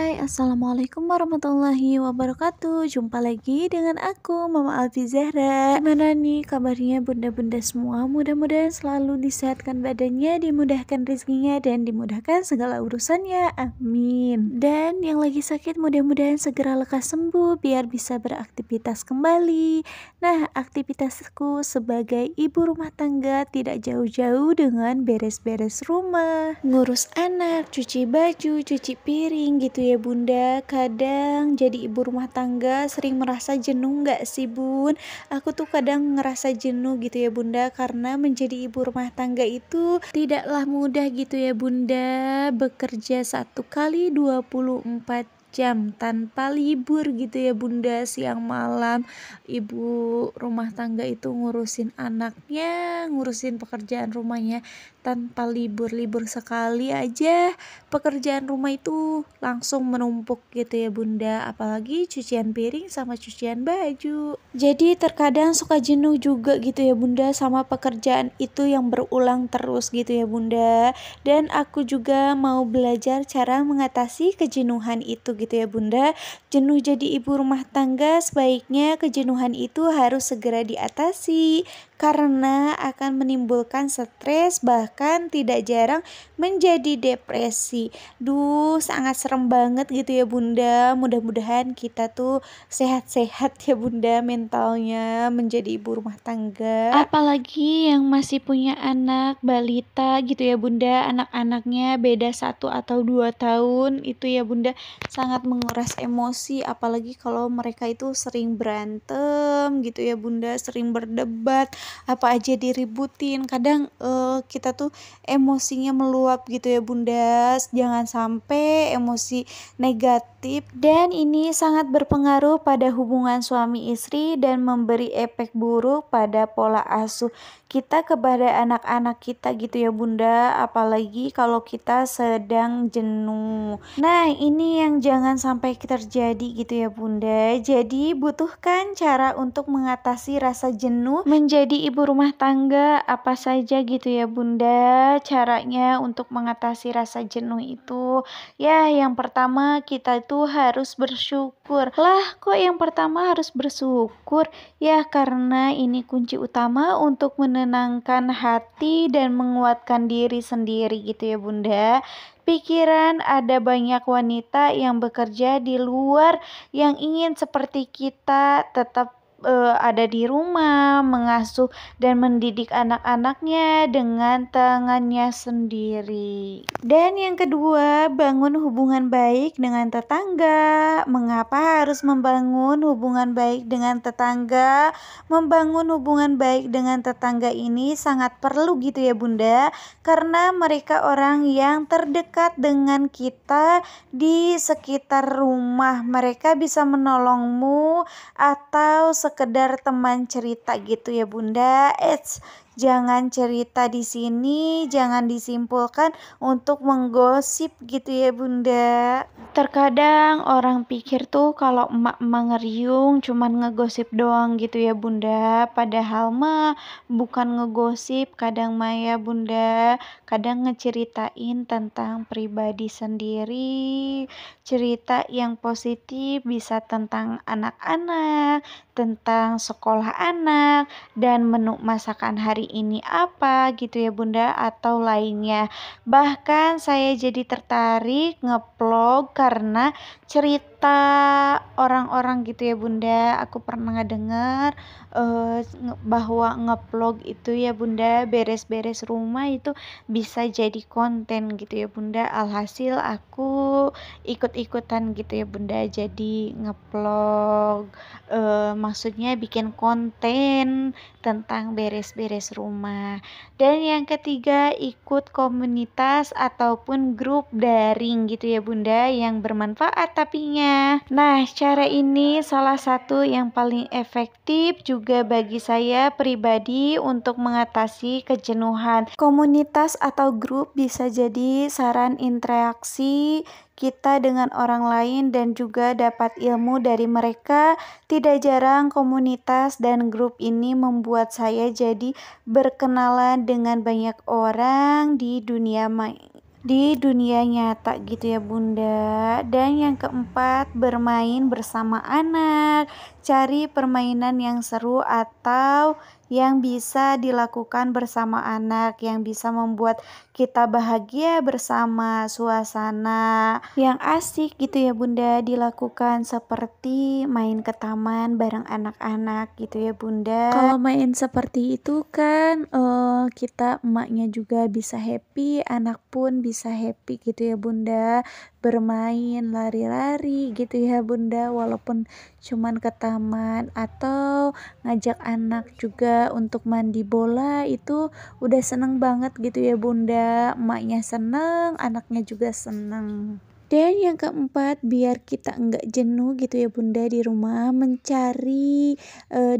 Hai, Assalamualaikum warahmatullahi wabarakatuh. Jumpa lagi dengan aku, Mama Alfi Zahra. Gimana nih kabarnya bunda-bunda semua? Mudah-mudahan selalu disehatkan badannya, dimudahkan rezekinya, dan dimudahkan segala urusannya. Amin. Dan yang lagi sakit mudah-mudahan segera lekas sembuh biar bisa beraktivitas kembali. Nah, aktivitasku sebagai ibu rumah tangga tidak jauh-jauh dengan beres-beres rumah, ngurus anak, cuci baju, cuci piring gitu ya bunda. Kadang jadi ibu rumah tangga sering merasa jenuh nggak sih bun? Aku tuh kadang ngerasa jenuh gitu ya bunda, karena menjadi ibu rumah tangga itu tidaklah mudah gitu ya bunda. Bekerja 1 kali 24 jam tanpa libur gitu ya bunda, siang malam. Ibu rumah tangga itu ngurusin anaknya, ngurusin pekerjaan rumahnya tanpa libur sekali aja pekerjaan rumah itu langsung menumpuk gitu ya bunda, apalagi cucian piring sama cucian baju. Jadi terkadang suka jenuh juga gitu ya bunda sama pekerjaan itu yang berulang terus gitu ya bunda. Dan aku juga mau belajar cara mengatasi kejenuhan itu gitu ya bunda. Jenuh jadi ibu rumah tangga, sebaiknya kejenuhan itu harus segera diatasi karena akan menimbulkan stres, bahkan tidak jarang menjadi depresi. Sangat serem banget gitu ya bunda. Mudah-mudahan kita tuh sehat-sehat ya bunda mentalnya menjadi ibu rumah tangga. Apalagi yang masih punya anak balita gitu ya bunda, anak-anaknya beda 1 atau 2 tahun itu ya bunda, sangat menguras emosi. Apalagi kalau mereka itu sering berantem gitu ya bunda, sering berdebat, apa aja diributin. Kadang kita tuh emosinya meluap gitu ya bunda. Jangan sampai emosi negatif, dan ini sangat berpengaruh pada hubungan suami istri dan memberi efek buruk pada pola asuh kita kepada anak-anak kita gitu ya bunda, apalagi kalau kita sedang jenuh. Nah, ini yang jangan sampai terjadi gitu ya bunda. Jadi butuhkan cara untuk mengatasi rasa jenuh menjadi ibu rumah tangga apa saja gitu ya bunda. Caranya untuk mengatasi rasa jenuh itu, ya yang pertama kita itu harus bersyukur. Lah, kok yang pertama harus bersyukur? Ya karena ini kunci utama untuk menenangkan hati dan menguatkan diri sendiri gitu ya bunda. Pikiran ada banyak wanita yang bekerja di luar yang ingin seperti kita tetap ada di rumah, mengasuh dan mendidik anak-anaknya dengan tangannya sendiri. Dan yang kedua, bangun hubungan baik dengan tetangga. Mengapa harus membangun hubungan baik dengan tetangga? Membangun hubungan baik dengan tetangga ini sangat perlu gitu ya bunda, karena mereka orang yang terdekat dengan kita di sekitar rumah. Mereka bisa menolongmu atau sekedar teman cerita gitu ya bunda. Jangan cerita di sini, jangan disimpulkan untuk menggosip gitu ya bunda. Terkadang orang pikir tuh kalau emak-emak ngeriung cuman ngegosip doang gitu ya bunda, padahal mah bukan ngegosip kadang mah ya bunda. Kadang ngeceritain tentang pribadi sendiri, cerita yang positif, bisa tentang anak-anak, tentang sekolah anak, dan menu masakan hari ini apa gitu ya bunda, atau lainnya. Bahkan saya jadi tertarik ngevlog karena cerita orang-orang gitu ya bunda. Aku pernah ngedengar bahwa ngevlog itu ya bunda, beres-beres rumah itu bisa jadi konten gitu ya bunda. Alhasil aku ikut-ikutan gitu ya bunda, jadi ngevlog, maksudnya bikin konten tentang beres-beres rumah. Dan yang ketiga, ikut komunitas ataupun grup daring gitu ya bunda yang bermanfaat tapinya. Nah, cara ini salah satu yang paling efektif juga bagi saya pribadi untuk mengatasi kejenuhan. Komunitas atau grup bisa jadi saran interaksi kita dengan orang lain dan juga dapat ilmu dari mereka. Tidak jarang komunitas dan grup ini membuat saya jadi berkenalan dengan banyak orang di dunia di dunia nyata gitu ya Bunda. Dan yang keempat, bermain bersama anak. Cari permainan yang seru atau yang bisa dilakukan bersama anak, yang bisa membuat kita bahagia bersama, suasana yang asik gitu ya Bunda dilakukan, seperti main ke taman bareng anak-anak gitu ya Bunda. Kalau main seperti itu kan kita emaknya juga bisa happy, anak pun bisa happy gitu ya Bunda. Bermain lari-lari gitu ya Bunda, walaupun cuman ke taman, atau ngajak anak juga untuk mandi bola, itu udah seneng banget gitu ya Bunda. Emaknya seneng, anaknya juga seneng. Dan yang keempat, biar kita enggak jenuh gitu ya Bunda di rumah, mencari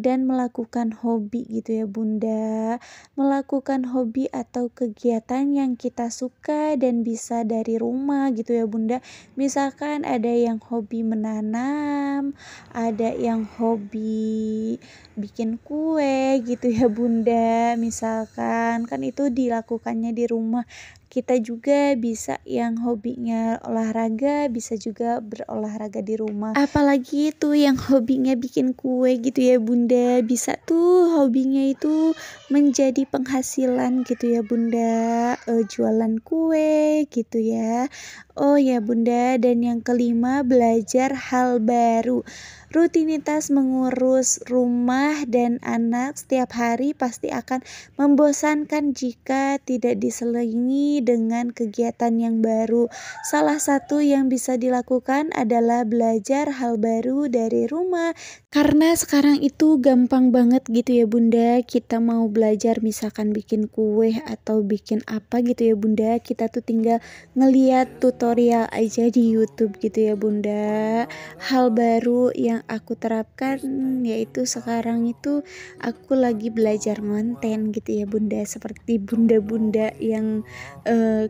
dan melakukan hobi gitu ya Bunda. Melakukan hobi atau kegiatan yang kita suka dan bisa dari rumah gitu ya Bunda. Misalkan ada yang hobi menanam, ada yang hobi bikin kue gitu ya Bunda. Misalkan kan itu dilakukannya di rumah. Kita juga bisa yang hobinya olahraga, bisa juga berolahraga di rumah. Apalagi itu yang hobinya bikin kue gitu ya Bunda, bisa tuh hobinya itu menjadi penghasilan gitu ya Bunda, jualan kue gitu ya. Oh ya Bunda, dan yang kelima, belajar hal baru. Rutinitas mengurus rumah dan anak setiap hari pasti akan membosankan jika tidak diselingi dengan kegiatan yang baru. Salah satu yang bisa dilakukan adalah belajar hal baru dari rumah. Karena sekarang itu gampang banget gitu ya Bunda, kita mau belajar misalkan bikin kue atau bikin apa gitu ya Bunda, kita tuh tinggal ngeliat tutorial aja di YouTube gitu ya Bunda. Hal baru yang aku terapkan yaitu sekarang itu aku lagi belajar konten gitu ya Bunda, seperti bunda-bunda yang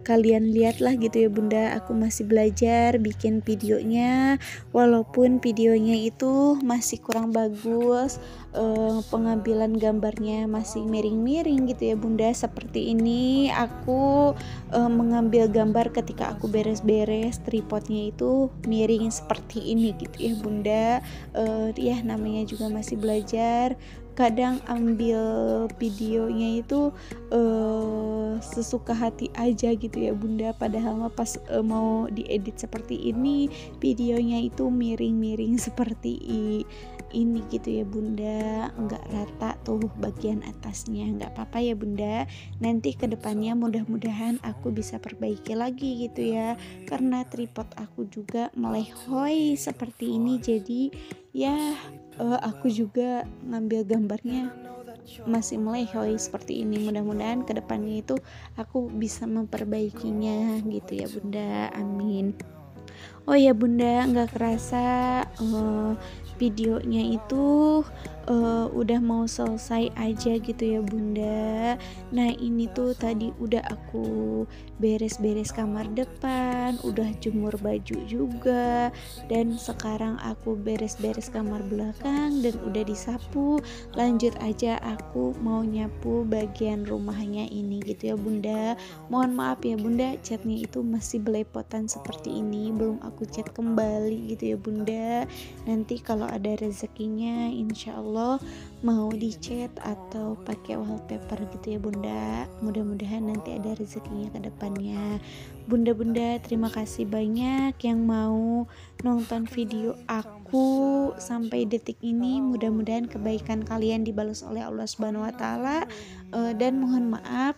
kalian lihat lah gitu ya Bunda. Aku masih belajar bikin videonya, walaupun videonya itu masih kurang bagus, pengambilan gambarnya masih miring-miring gitu ya Bunda. Seperti ini aku mengambil gambar ketika aku beres-beres, tripodnya itu miring seperti ini gitu ya Bunda. Ya namanya juga masih belajar, kadang ambil videonya itu sesuka hati aja gitu ya Bunda, padahal mah pas mau diedit seperti ini videonya itu miring-miring seperti ini gitu ya Bunda, nggak rata tuh bagian atasnya. Nggak apa-apa ya Bunda, nanti kedepannya mudah-mudahan aku bisa perbaiki lagi gitu ya, karena tripod aku juga melehoi seperti ini, jadi ya aku juga ngambil gambarnya masih melehoi seperti ini. Mudah-mudahan kedepannya itu aku bisa memperbaikinya gitu ya Bunda, amin. Oh ya Bunda, nggak kerasa videonya itu udah mau selesai aja gitu ya Bunda. Nah ini tuh tadi udah aku beres-beres kamar depan, udah jemur baju juga, dan sekarang aku beres-beres kamar belakang dan udah disapu. Lanjut aja aku mau nyapu bagian rumahnya ini gitu ya Bunda. Mohon maaf ya Bunda, catnya itu masih belepotan seperti ini, belum aku cat kembali gitu ya Bunda. Nanti kalau ada rezekinya insya Allah mau dicat atau pakai wallpaper gitu ya Bunda. Mudah-mudahan nanti ada rezekinya ke depannya. Bunda-bunda, terima kasih banyak yang mau nonton video aku sampai detik ini. Mudah-mudahan kebaikan kalian dibalas oleh Allah Subhanahu wa taala. Dan mohon maaf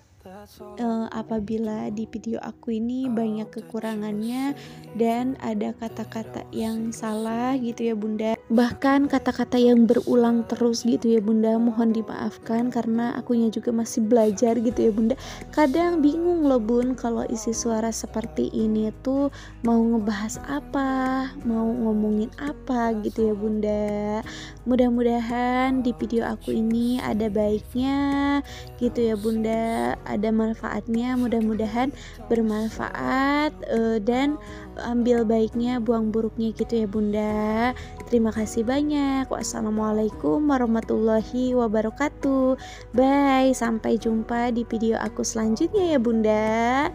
apabila di video aku ini banyak kekurangannya dan ada kata-kata yang salah gitu ya Bunda, bahkan kata-kata yang berulang terus gitu ya Bunda, mohon dimaafkan karena akunya juga masih belajar gitu ya Bunda. Kadang bingung loh Bun kalau isi suara seperti ini tuh mau ngebahas apa, mau ngomongin apa gitu ya Bunda. Mudah-mudahan di video aku ini ada baiknya gitu ya Bunda, ada manfaatnya, mudah-mudahan bermanfaat, dan ambil baiknya, buang buruknya gitu ya Bunda. Terima kasih banyak. Wassalamualaikum warahmatullahi wabarakatuh. Bye, sampai jumpa di video aku selanjutnya ya Bunda.